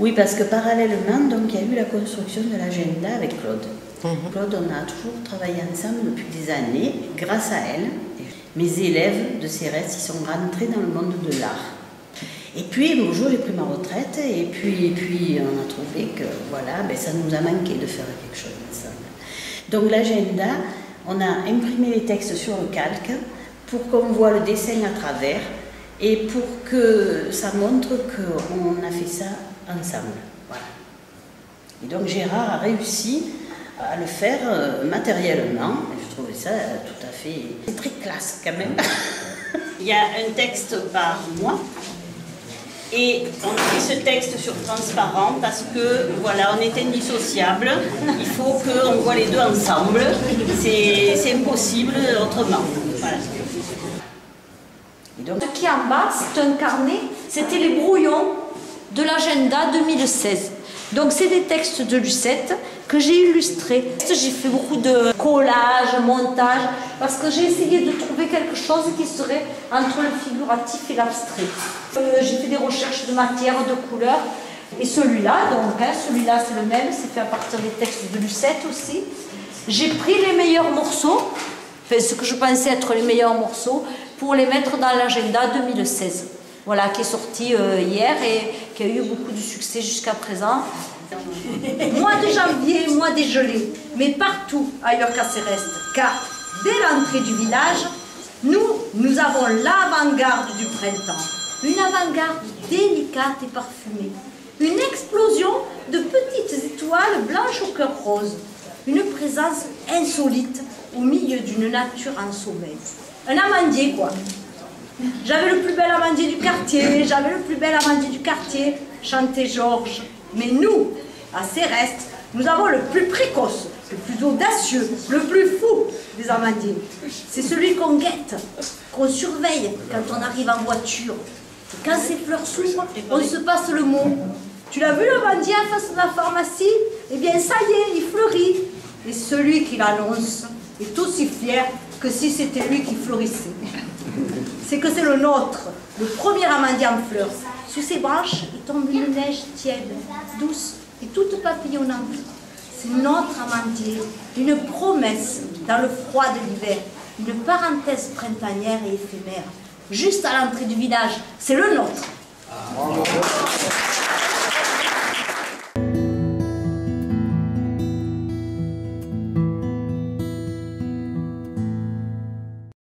Oui, parce que parallèlement, donc, il y a eu la construction de l'agenda avec Claude. Claude, on a toujours travaillé ensemble depuis des années. Grâce à elle, mes élèves de CRS, ils sont rentrés dans le monde de l'art. Et puis, bonjour, j'ai pris ma retraite et puis on a trouvé que voilà, ben, ça nous a manqué de faire quelque chose ensemble. Donc l'agenda, on a imprimé les textes sur le calque pour qu'on voit le dessin à travers et pour que ça montre qu'on a fait ça ensemble. Voilà. Et donc Gérard a réussi à le faire matériellement. Et je trouvais ça tout à fait... C'est très classe quand même. Il y a un texte par mois. Et on a fait ce texte sur transparent parce que voilà, on est indissociables. Il faut qu'on voit les deux ensemble. C'est impossible autrement. Voilà. Et donc... Ce qui est en bas, c'est un carnet. C'était les brouillons de l'agenda 2016. Donc c'est des textes de Lucette que j'ai illustrés. J'ai fait beaucoup de collage, montage, parce que j'ai essayé de trouver quelque chose qui serait entre le figuratif et l'abstrait. J'ai fait des recherches de matière, de couleurs. Et celui-là, donc, celui-là c'est le même, c'est fait à partir des textes de Lucette aussi. J'ai pris les meilleurs morceaux, enfin, ce que je pensais être les meilleurs morceaux, pour les mettre dans l'agenda 2016. Voilà, qui est sorti hier et qui a eu beaucoup de succès jusqu'à présent. Mois de janvier, mois dégelé, mais partout ailleurs qu'à Céreste, car dès l'entrée du village, nous avons l'avant-garde du printemps. Une avant-garde délicate et parfumée. Une explosion de petites étoiles blanches au cœur rose. Une présence insolite au milieu d'une nature en sommeil. Un amandier, quoi. J'avais le plus bel amandier du quartier, chantait Georges. Mais nous, à Céreste, nous avons le plus précoce, le plus audacieux, le plus fou des amandiers. C'est celui qu'on guette, qu'on surveille quand on arrive en voiture. Et quand ces fleurs s'ouvrent, on se passe le mot. Tu l'as vu l'amandier en face de la pharmacie? Eh bien ça y est, il fleurit. Et celui qui l'annonce est aussi fier que si c'était lui qui fleurissait. C'est que c'est le nôtre, le premier amandier en fleurs. Sous ses branches, il tombe une neige tiède, douce et toute papillonnante. C'est notre amandier, une promesse dans le froid de l'hiver, une parenthèse printanière et éphémère. Juste à l'entrée du village, c'est le nôtre.